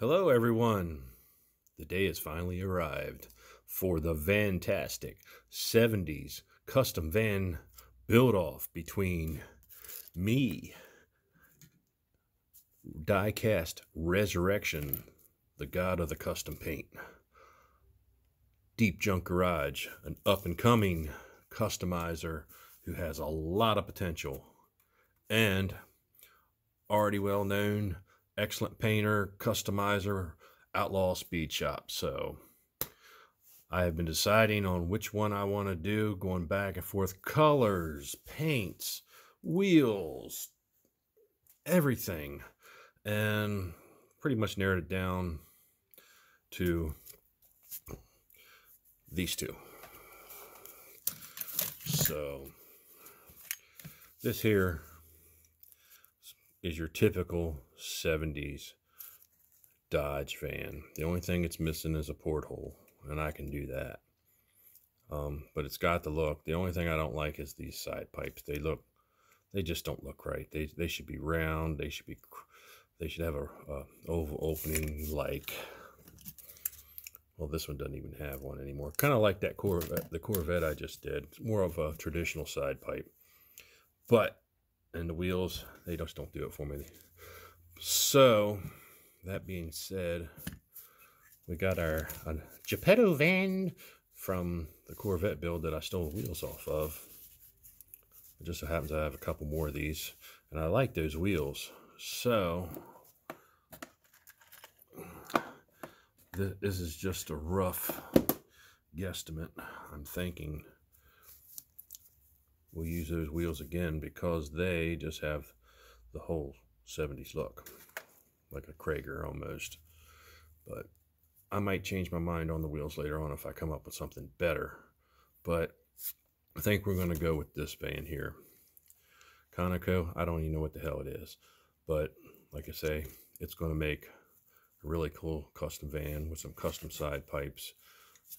Hello, everyone. The day has finally arrived for the VANTASTIC 70s custom van build-off between me, Diecast Resurrection, the god of the custom paint, Deep Junk Garage, an up-and-coming customizer who has a lot of potential, and already well-known excellent painter, customizer, Outlaw Speed Shop. So I have been deciding on which one I want to do, going back and forth, colors, paints, wheels, everything, and pretty much narrowed it down to these two. So this here is your typical 70s Dodge van. The only thing it's missing is a porthole, and I can do that. But it's got the look. The only thing I don't like is these side pipes. They just don't look right. They should be round. They should have a oval opening like. Well, this one doesn't even have one anymore. Kind of like that the Corvette I just did. It's more of a traditional side pipe. And the wheels, they just don't do it for me. So, that being said, we got our Geppetto van from the Corvette build that I stole the wheels off of. It just so happens I have a couple more of these, and I like those wheels. So, this is just a rough guesstimate. I'm thinking we'll use those wheels again because they just have the whole 70s look, like a Krager almost. But I might change my mind on the wheels later on if I come up with something better. But I think we're going to go with this van here. Conoco, I don't even know what the hell it is. But like I say, it's going to make a really cool custom van with some custom side pipes.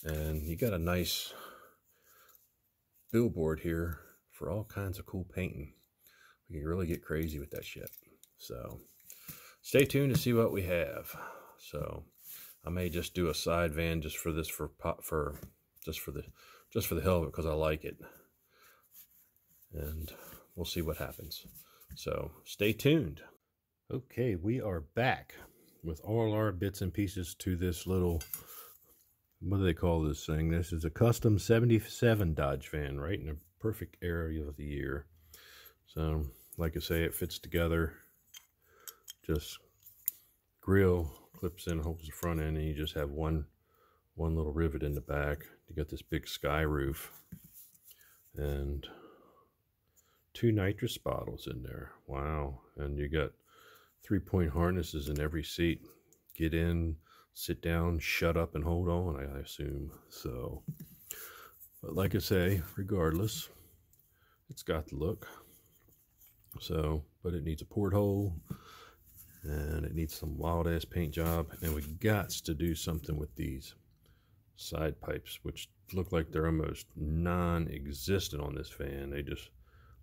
And you got a nice billboard here for all kinds of cool painting. We can really get crazy with that shit. So stay tuned to see what we have. So I may just do a side van just for this, just for the hell of it, because I like it. And we'll see what happens. So stay tuned. Okay, we are back with all our bits and pieces to this little, what do they call this thing? This is a custom 77 Dodge van, right in a perfect area of the year. So, like I say, it fits together. Just grill clips in, holds the front end, and you just have one little rivet in the back. You got this big sky roof and 2 nitrous bottles in there. Wow. And you got 3-point harnesses in every seat. Get in, sit down, shut up, and hold on, I assume. So, but like I say, regardless, it's got the look. So, but it needs a porthole, and it needs some wild-ass paint job, and we got to do something with these side pipes, which look like they're almost non-existent on this van. They just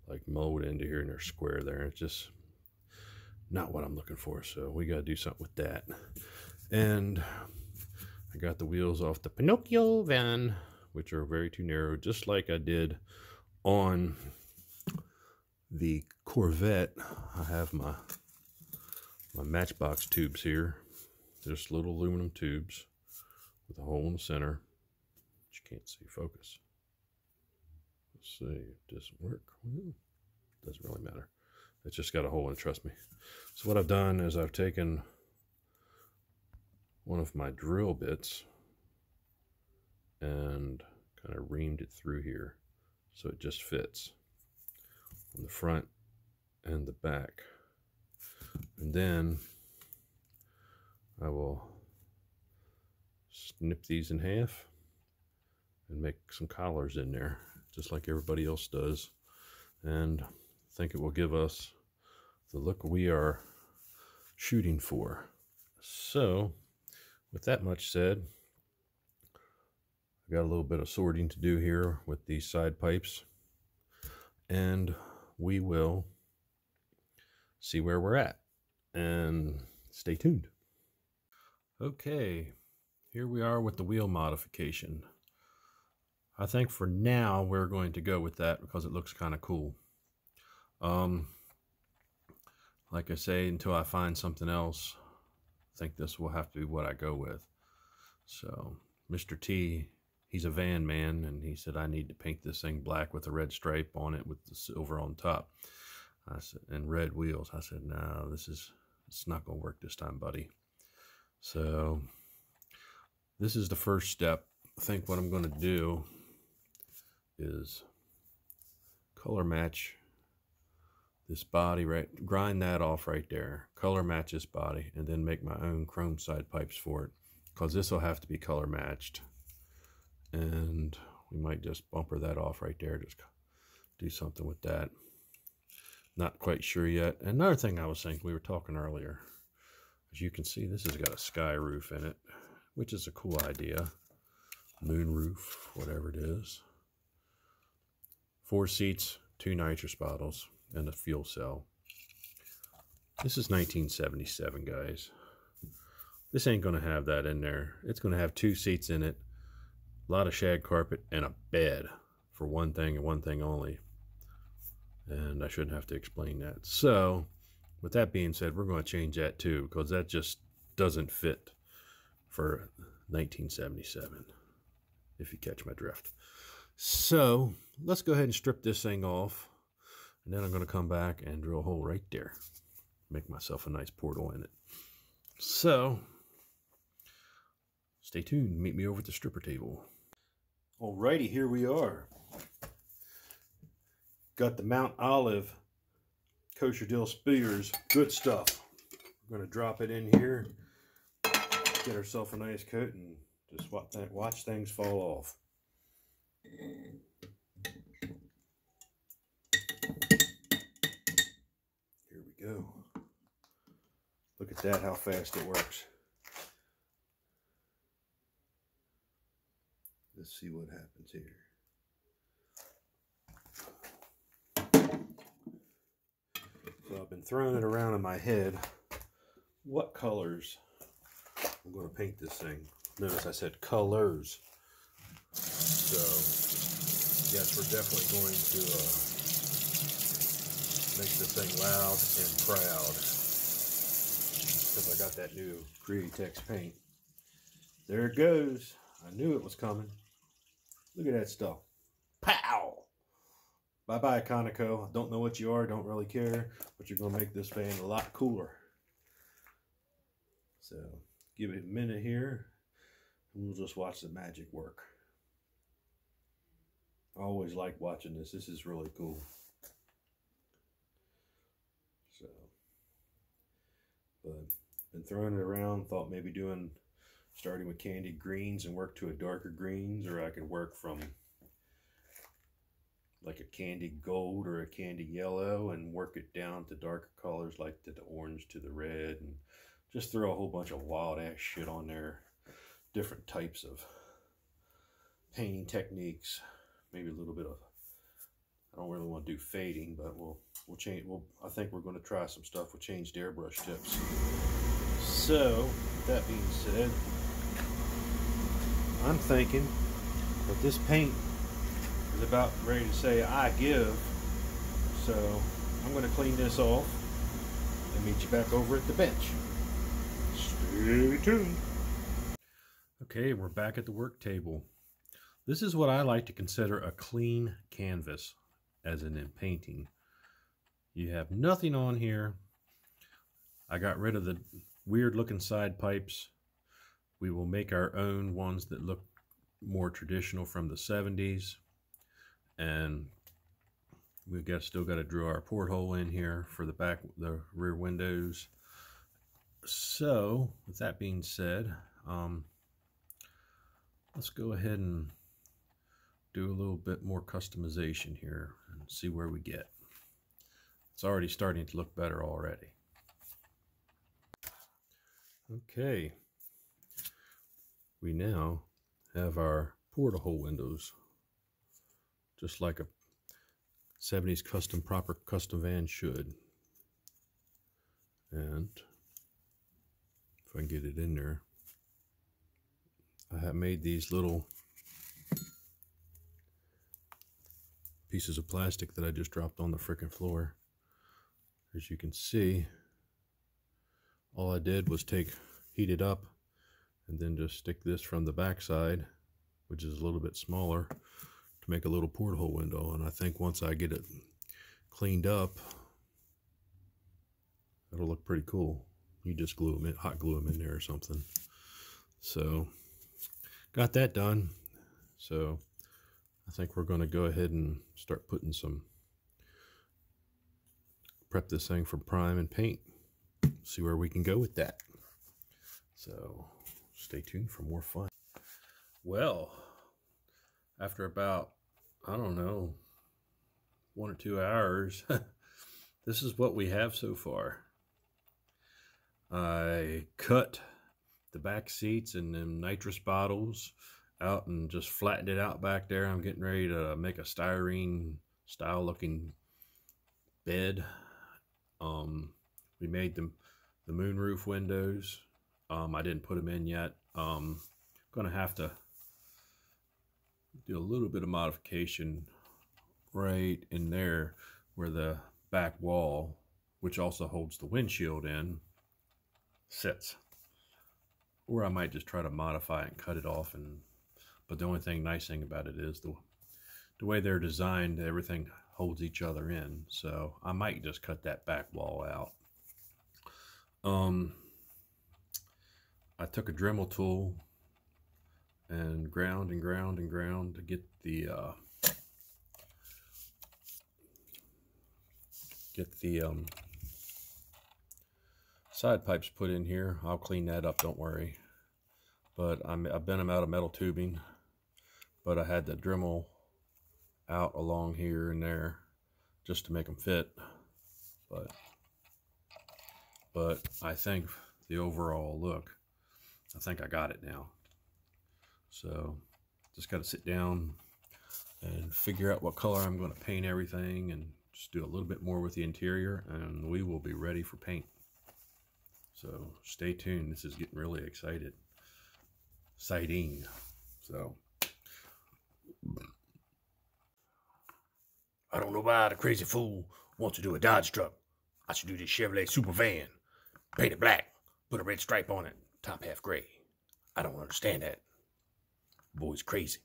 like mold into here, and they're square there. It's just not what I'm looking for, so we got to do something with that. And I got the wheels off the Pinocchio van, which are very too narrow, just like I did on the Corvette. I have my matchbox tubes here, just little aluminum tubes with a hole in the center, but you can't see. Focus. Let's see if it doesn't work. Well, doesn't really matter. It's just got a hole in it, trust me. So what I've done is I've taken one of my drill bits and kind of reamed it through here so it just fits on the front and the back. And then I will snip these in half and make some collars in there, just like everybody else does. And I think it will give us the look we are shooting for. So, with that much said, I got a little bit of sorting to do here with these side pipes, and we will see where we're at, and stay tuned. Okay, here we are with the wheel modification. I think for now we're going to go with that because it looks kind of cool. Like I say, until I find something else, I think this will have to be what I go with. So Mr. T, he's a van man, and he said I need to paint this thing black with a red stripe on it with the silver on top. I said, and red wheels. I said, no, it's not going to work this time, buddy. So this is the first step. I think what I'm going to do is color match this body, right? Grind that off right there. Color match this body, and then make my own chrome side pipes for it, because this will have to be color matched. And we might just bumper that off right there. Just do something with that. Not quite sure yet. Another thing I was thinking, we were talking earlier. As you can see, this has got a sky roof in it, which is a cool idea. Moon roof, whatever it is. 4 seats, 2 nitrous bottles, and a fuel cell. This is 1977, guys. This ain't going to have that in there. It's going to have 2 seats in it, a lot of shag carpet, and a bed for one thing and one thing only. And I shouldn't have to explain that. So, with that being said, we're going to change that too, because that just doesn't fit for 1977, if you catch my drift. So, let's go ahead and strip this thing off. And then I'm going to come back and drill a hole right there. Make myself a nice portal in it. So, stay tuned. Meet me over at the stripper table. Alrighty, here we are. Got the Mount Olive kosher dill spears. Good stuff. We're going to drop it in here. Get ourselves a nice coat and just watch things fall off. Here we go. Look at that, how fast it works. Let's see what happens here. So I've been throwing it around in my head. What colors I'm going to paint this thing. Notice I said colors. So, yes, we're definitely going to make this thing loud and proud. Because I got that new Createx paint. There it goes. I knew it was coming. Look at that stuff. Pow! Bye-bye, Conoco. I don't know what you are, don't really care, but you're going to make this fan a lot cooler. So, give it a minute here, and we'll just watch the magic work. I always like watching this. This is really cool. So, but been throwing it around, thought maybe starting with candied greens and work to a darker greens, or I could work from like a candy gold or a candy yellow and work it down to darker colors like the orange to the red, and just throw a whole bunch of wild ass shit on there. Different types of painting techniques. Maybe a little bit of, I don't really want to do fading, but we'll change. I think we're going to try some stuff with changed airbrush tips. So, with that being said, I'm thinking that this paint is about ready to say I give. So I'm going to clean this off and meet you back over at the bench. Stay tuned. Okay, we're back at the work table. This is what I like to consider a clean canvas, as in painting. You have nothing on here. I got rid of the weird looking side pipes. We will make our own ones that look more traditional from the 70s. And we've still got to drill our porthole in here for the rear windows. So, with that being said, let's go ahead and do a little bit more customization here and see where we get. It's already starting to look better already. Okay, we now have our porthole windows, just like a 70s proper custom van should. And if I can get it in there, I have made these little pieces of plastic that I just dropped on the frickin' floor. As you can see, all I did was heat it up, and then just stick this from the back side, which is a little bit smaller, to make a little porthole window. And I think once I get it cleaned up, it'll look pretty cool. You just glue them in, hot glue them in there or something. So got that done. So I think we're going to go ahead and start putting prep this thing for prime and paint. See where we can go with that. So stay tuned for more fun. Well, after about, I don't know, 1 or 2 hours, this is what we have so far. I cut the back seats and them nitrous bottles out and just flattened it out back there. I'm getting ready to make a styrene style looking bed. We made the moonroof windows. I didn't put them in yet. Gonna have to do a little bit of modification right in there where the back wall, which also holds the windshield in, sits. Or I might just try to modify it and cut it off. But the only nice thing about it is the way they're designed, everything holds each other in. So I might just cut that back wall out. I took a Dremel tool and ground to get the side pipes put in here. I'll clean that up, don't worry. But I bent them out of metal tubing, but I had the Dremel out along here and there just to make them fit. But I think the overall look, I think I got it now. So just got to sit down and figure out what color I'm going to paint everything, and just do a little bit more with the interior, and we will be ready for paint. So stay tuned. This is getting really exciting. So I don't know why the crazy fool wants to do a Dodge truck. I should do this Chevrolet Super Van. Paint it black, put a red stripe on it, top half gray. I don't understand that. The boy's crazy.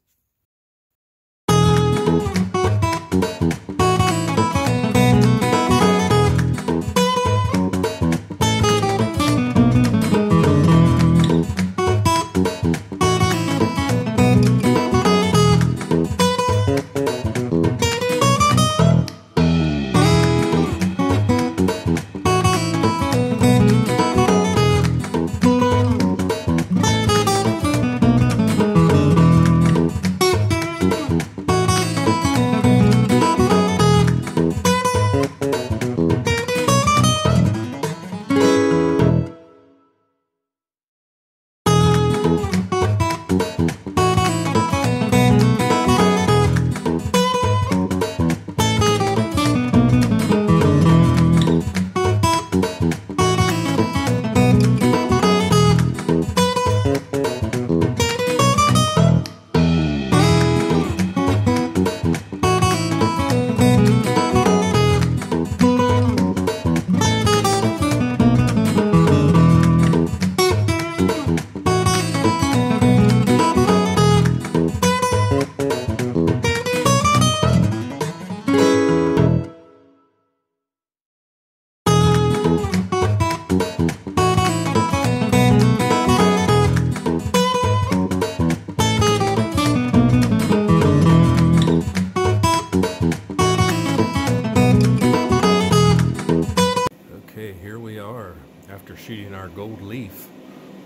After shooting our gold leaf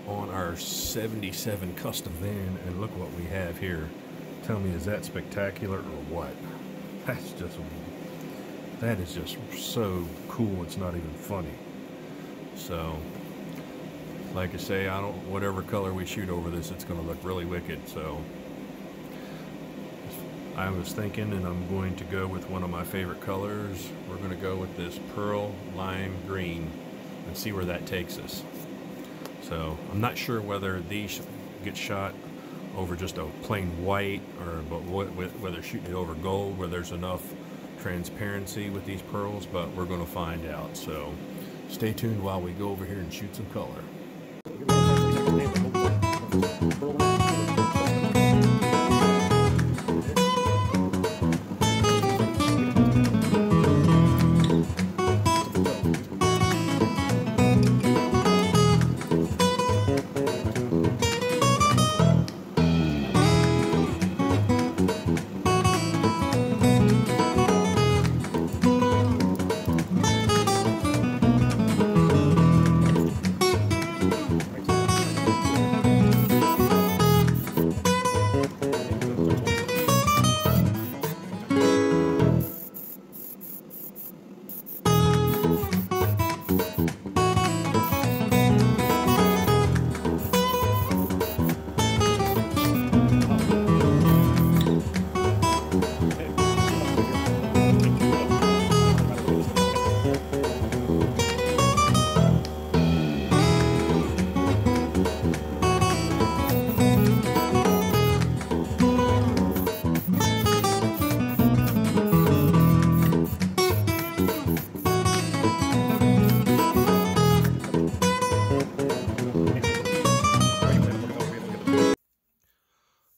on our 77 custom van, and look what we have here. Tell me, is that spectacular or what? That is just so cool, it's not even funny. So like I say, whatever color we shoot over this, it's going to look really wicked. So I was thinking, and I'm going to go with one of my favorite colors. We're going to go with this pearl lime green and see where that takes us. So I'm not sure whether these get shot over just a plain white, or but whether shooting it over gold, where there's enough transparency with these pearls, but we're going to find out. So stay tuned while we go over here and shoot some color.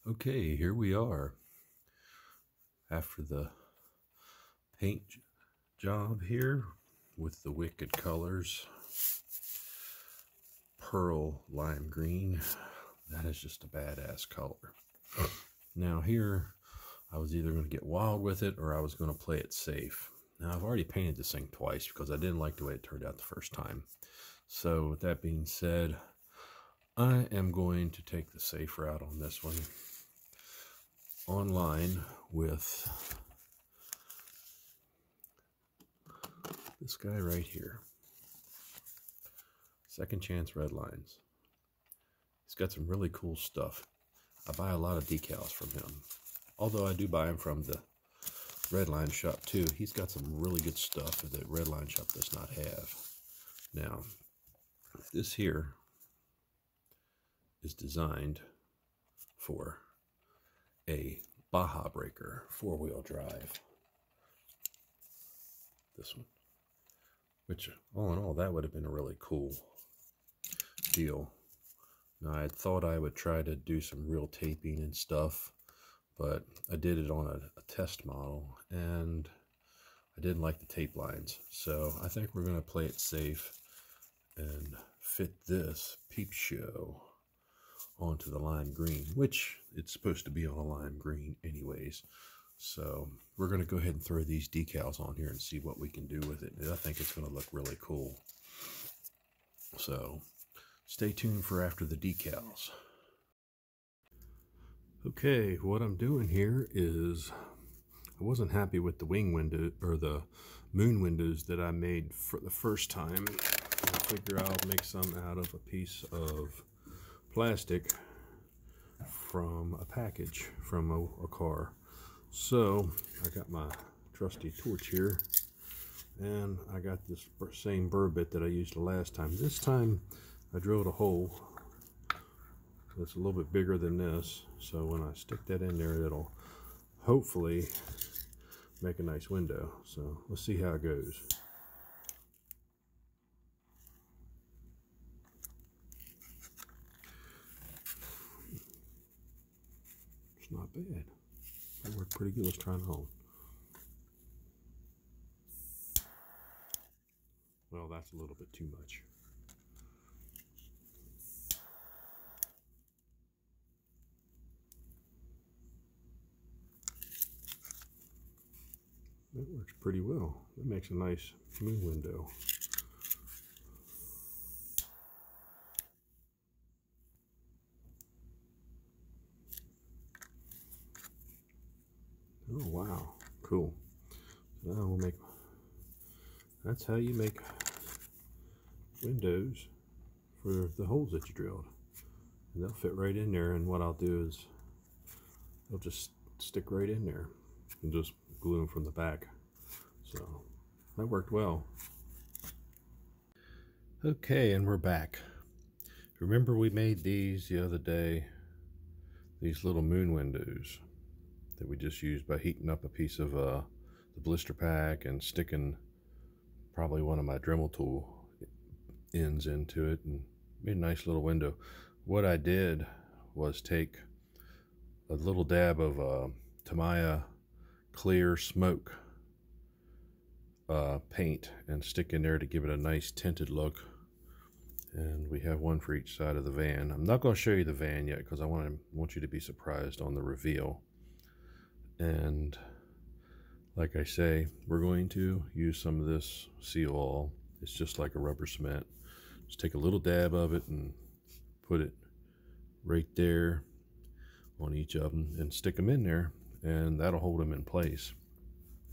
Okay, here we are after the paint job here with the wicked colors. Pearl lime green. That is just a badass color. Now here, I was either going to get wild with it or I was going to play it safe. Now I've already painted this thing twice because I didn't like the way it turned out the first time. So with that being said, I am going to take the safe route on this one. Online with this guy right here, Second Chance Red Lines. He's got some really cool stuff. I buy a lot of decals from him, although I do buy him from the Red Line shop too. He's got some really good stuff that Red Line shop does not have. Now this here is designed for a Baja Breaker 4-wheel drive. This one, which all in all, that would have been a really cool deal. Now I thought I would try to do some real taping and stuff, but I did it on a test model and I didn't like the tape lines. So I think we're going to play it safe and fit this peep show onto the lime green, which it's supposed to be on a lime green anyways. So we're going to go ahead and throw these decals on here and see what we can do with it. I think it's going to look really cool. So stay tuned for after the decals. Okay, what I'm doing here is I wasn't happy with the wing window or the moon windows that I made for the first time. I figure I'll make some out of a piece of plastic from a package from a car. So I got my trusty torch here and I got this same burr bit that I used the last time. This time I drilled a hole that's a little bit bigger than this, so when I stick that in there it'll hopefully make a nice window. So let's see how it goes. Not bad. That worked pretty good. Let's try it on. Well, that's a little bit too much. That works pretty well. That makes a nice moon window. Oh wow, cool. So now we'll make, that's how you make windows for the holes that you drilled. And they'll fit right in there, and what I'll do is they'll just stick right in there and just glue them from the back. So that worked well. Okay, and we're back. Remember we made these the other day. these little moon windows that we just used by heating up a piece of the blister pack and sticking probably one of my Dremel tool ends into it, and made a nice little window. What I did was take a little dab of Tamiya clear smoke paint and stick in there to give it a nice tinted look. And we have one for each side of the van. I'm not going to show you the van yet because I want you to be surprised on the reveal. And like I say, we're going to use some of this seal all. It's just like a rubber cement. Just take a little dab of it and put it right there on each of them and stick them in there, and that'll hold them in place.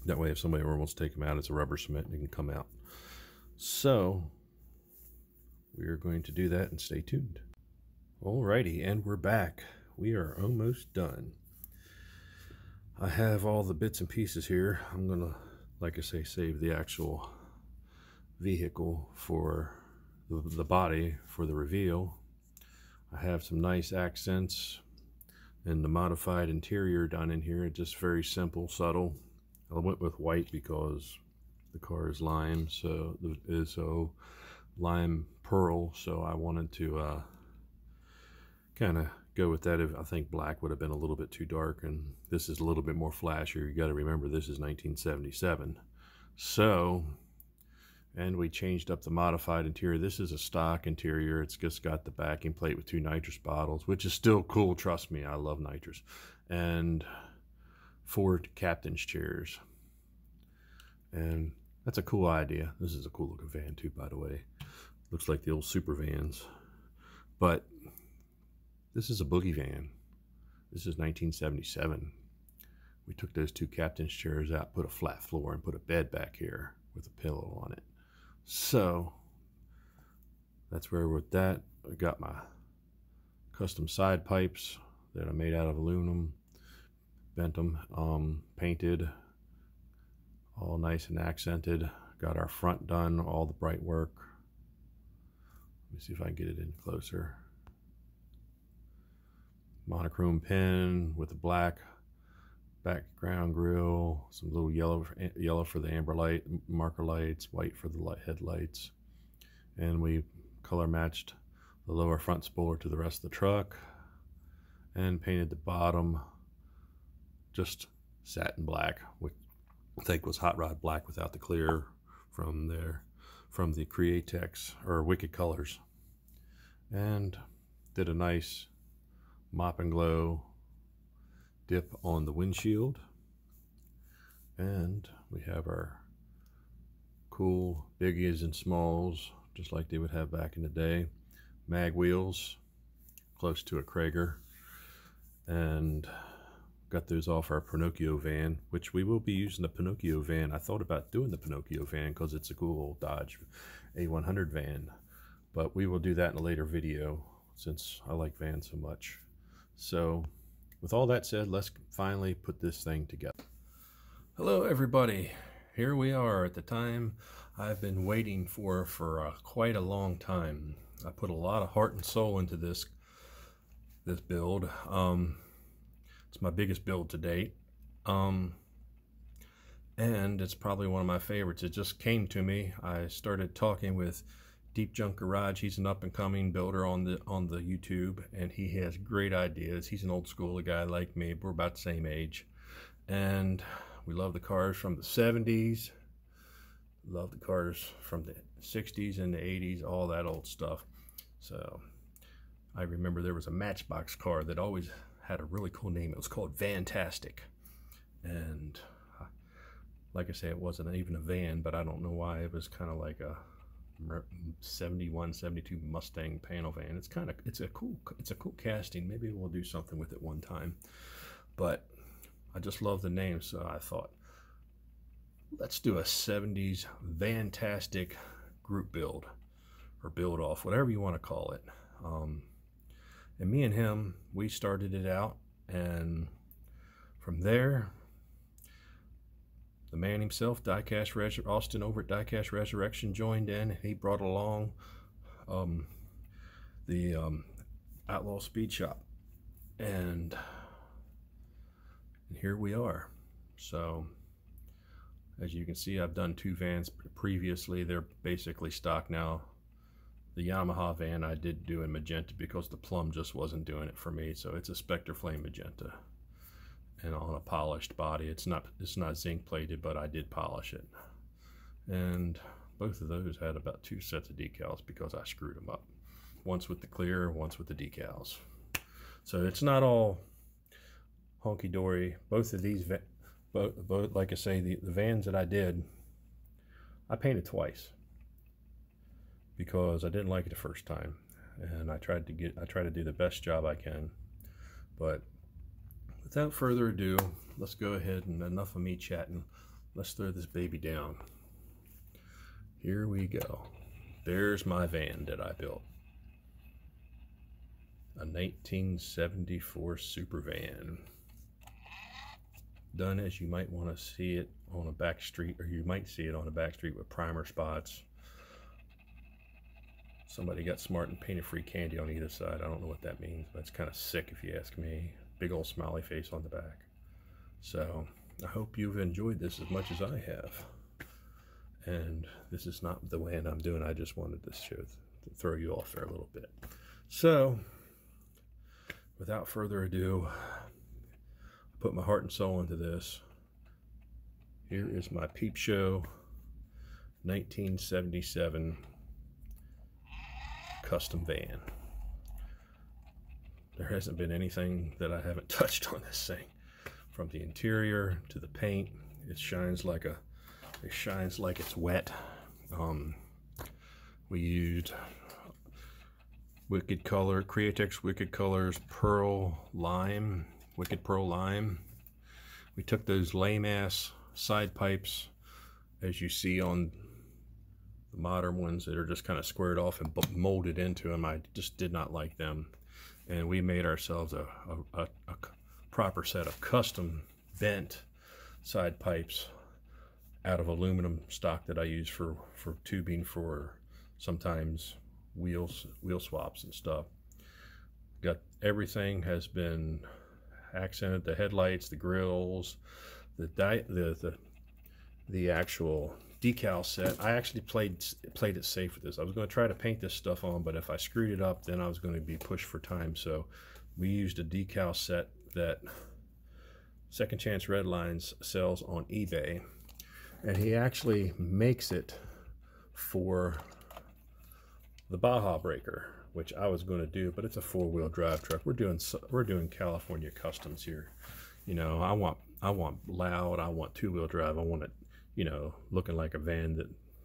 That way if somebody ever wants to take them out, it's a rubber cement and it can come out. So we are going to do that, and stay tuned. Alrighty, and we're back. We are almost done. I have all the bits and pieces here. I'm gonna, like I say, save the actual vehicle for the body for the reveal. I have some nice accents and the modified interior done in here. Just very simple, subtle. I went with white because the car is lime, so lime pearl, so I wanted to kind of go with that. I think black would have been a little bit too dark, and this is a little bit more flashier. You got to remember this is 1977. So, and we changed up the modified interior. This is a stock interior. It's just got the backing plate with 2 nitrous bottles, which is still cool. Trust me, I love nitrous. And 4 captain's chairs. And that's a cool idea. This is a cool looking van too, by the way. Looks like the old super vans. But this is a boogie van. This is 1977. We took those 2 captain's chairs out, put a flat floor, and put a bed back here with a pillow on it. So that's where with that, I got my custom side pipes that I made out of aluminum, bent them, painted, all nice and accented. Got our front done, all the bright work. Let me see if I can get it in closer. Monochrome pen with a black background grill, some little yellow for the amber light marker lights, white for the headlights, and we color matched the lower front spoiler to the rest of the truck, and painted the bottom just satin black, which I think was hot rod black without the clear from the Createx or Wicked Colors, and did a nice mop and glow dip on the windshield. And we have our cool biggies and smalls, just like they would have back in the day. Mag wheels, close to a Krager, and got those off our Pinocchio van, which we will be using the Pinocchio van. I thought about doing the Pinocchio van because it's a cool old Dodge A100 van, but we will do that in a later video since I like vans so much. So with all that said, let's finally put this thing together. Hello everybody, here we are at the time I've been waiting for quite a long time. I put a lot of heart and soul into this build. It's my biggest build to date, and it's probably one of my favorites. It just came to me. I started talking with Deep Junk Garage. He's an up-and-coming builder on the YouTube, and he has great ideas. He's an old school guy like me. We're about the same age, and we love the cars from the 70s. Love the cars from the 60s and the 80s, all that old stuff. So I remember there was a Matchbox car that always had a really cool name. It was called VANTASTIC, and like I say, it wasn't even a van, but I don't know why. It was kind of like a 71, 72 Mustang panel van. It's a cool casting. Maybe we'll do something with it one time, but I just love the name, so I thought, let's do a 70s VANTASTIC group build, or build off, whatever you want to call it. And me and him, we started it out, and from there, the man himself, Austin over at Diecast Resurrection, joined in. He brought along the Outlaw Speed Shop, And here we are. So as you can see, I've done 2 vans previously. They're basically stock now. The Yamaha van I did do in magenta because the plum just wasn't doing it for me. So it's a Spectre Flame magenta and on a polished body. It's not zinc plated, but I did polish it. And both of those had about 2 sets of decals because I screwed them up. Once with the clear, once with the decals. So it's not all honky-dory. Both of these, both like I say, the vans that I did, I painted twice because I didn't like it the first time, and I try to do the best job I can. But without further ado, let's go ahead, and enough of me chatting. Let's throw this baby down. Here we go. There's my van that I built. A 1974 super van. Done as you might want to see it on a back street, or you might see it on a back street with primer spots. Somebody got smart and painted free candy on either side. I don't know what that means, but it's kind of sick if you ask me. Big old smiley face on the back. So I hope you've enjoyed this as much as I have. And this is not the way I'm doing. I just wanted this show to throw you off there a little bit. So without further ado, I put my heart and soul into this. Here is my Peep Show 1977 custom van. There hasn't been anything that I haven't touched on this thing. From the interior to the paint, it shines like it's wet. We used Wicked Color, Createx Wicked Colors Pearl Lime, Wicked Pearl Lime. We took those lame ass side pipes, as you see on the modern ones that are just kind of squared off and molded into them. I just did not like them, and we made ourselves a proper set of custom bent side pipes out of aluminum stock that I use for tubing for sometimes wheel swaps and stuff. Got everything has been accented, the headlights, the grills, the actual decal set. I actually played it safe with this. I was going to try to paint this stuff on, but if I screwed it up, then I was going to be pushed for time. So we used a decal set that Second Chance Redlines sells on eBay, and he actually makes it for the Baja Breaker, which I was going to do, but it's a 4-wheel drive truck. We're doing California customs here. You know, I want loud. I want 2-wheel drive. I want it, you know, looking like a van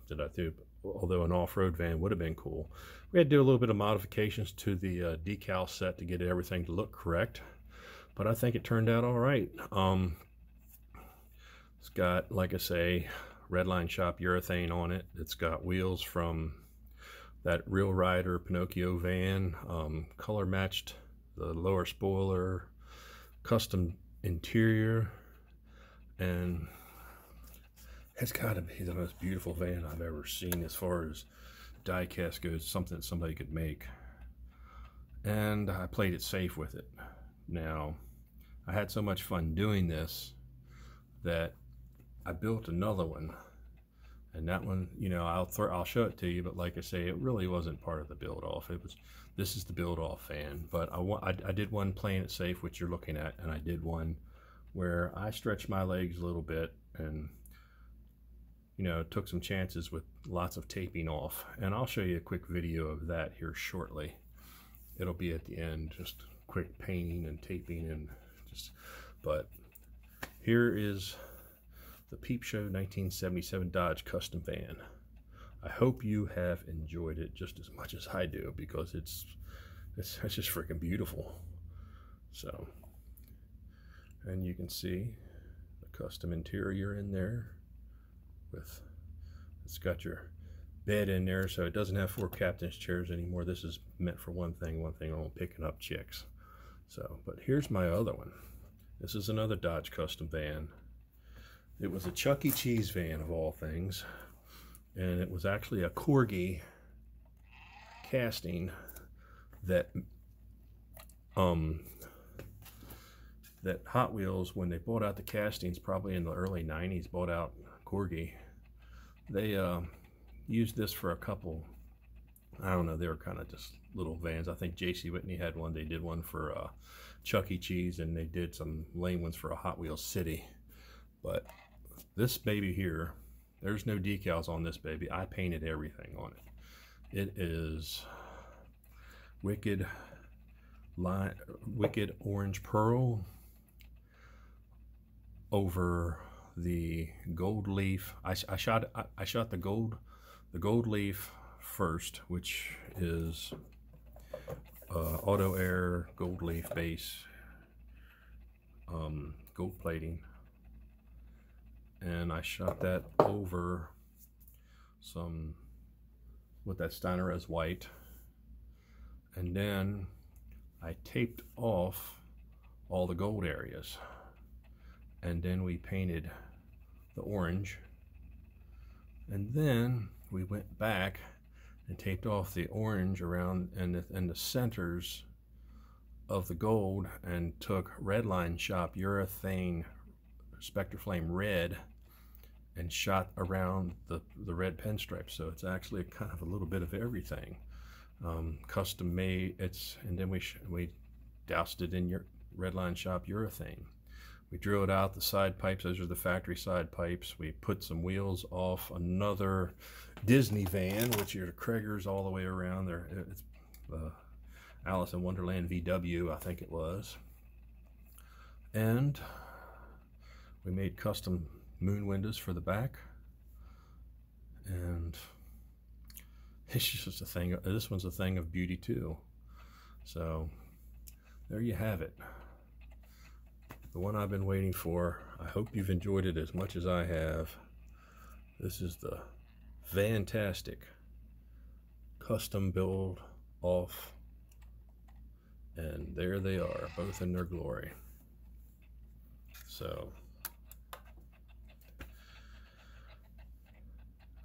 that I do. Although an off-road van would have been cool. We had to do a little bit of modifications to the decal set to get everything to look correct, but I think it turned out all right. It's got, like I say, Redline Shop urethane on it. It's got wheels from that Real Rider Pinocchio van, color matched the lower spoiler, custom interior, and it's got to be the most beautiful van I've ever seen as far as diecast goes, something that somebody could make. And I played it safe with it. Now, I had so much fun doing this that I built another one, and that one, you know, I'll show it to you, but like I say, it really wasn't part of the build off. This is the build off fan, but I did one playing it safe, which you're looking at, and I did one where I stretched my legs a little bit and, you know, took some chances with lots of taping off, and I'll show you a quick video of that here shortly. It'll be at the end, just quick painting and taping and just, but here is the Peep Show 1977 Dodge custom van. I hope you have enjoyed it just as much as I do, because it's just freaking beautiful. So, and you can see the custom interior in there with, it's got your bed in there, so it doesn't have 4 captain's chairs anymore. This is meant for one thing only, picking up chicks. So, but here's my other one. This is another Dodge custom van. It was a Chuck E. Cheese van of all things, and it was actually a Corgi casting that that Hot Wheels, when they bought out the castings, probably in the early 90s, bought out Corgi, they used this for a couple, I don't know, they were kind of just little vans. I think J.C. Whitney had one. They did one for Chuck E. Cheese, and they did some lame ones for a Hot Wheels City. But this baby here, there's no decals on this baby. I painted everything on it. It is Wicked Orange Pearl over the gold leaf. I shot the gold leaf first, which is Auto Air gold leaf base, gold plating, and I shot that over some with that Steinerez white, and then I taped off all the gold areas, and then we painted the orange, and then we went back and taped off the orange around and the centers of the gold, and took Redline Shop urethane Spectraflame red and shot around the red pinstripes. So it's actually kind of a little bit of everything, custom made. And then we doused it in your Redline Shop urethane. We drilled out the side pipes. Those are the factory side pipes. We put some wheels off another Disney van, which are Kragers all the way around there. It's Alice in Wonderland VW, I think it was. And we made custom moon windows for the back. And it's just a thing. This one's a thing of beauty too. So there you have it. The one I've been waiting for. I hope you've enjoyed it as much as I have. This is the VANTASTIC custom build off, and there they are, both in their glory. So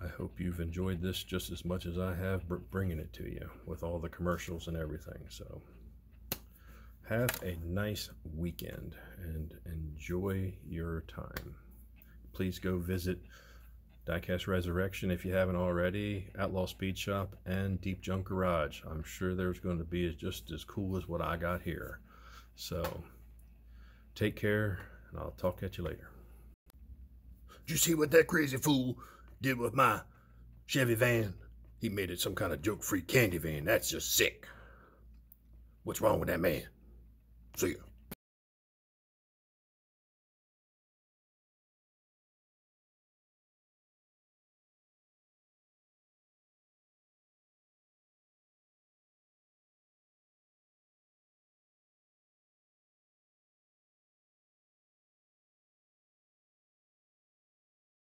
I hope you've enjoyed this just as much as I have bringing it to you with all the commercials and everything. So have a nice weekend and enjoy your time. Please go visit Diecast Resurrection if you haven't already, Outlaw Speed Shop, and Deep Junk Garage. I'm sure there's going to be just as cool as what I got here. So take care, and I'll talk at you later. Did you see what that crazy fool did with my Chevy van? He made it some kind of joke-free candy van. That's just sick. What's wrong with that man? See ya.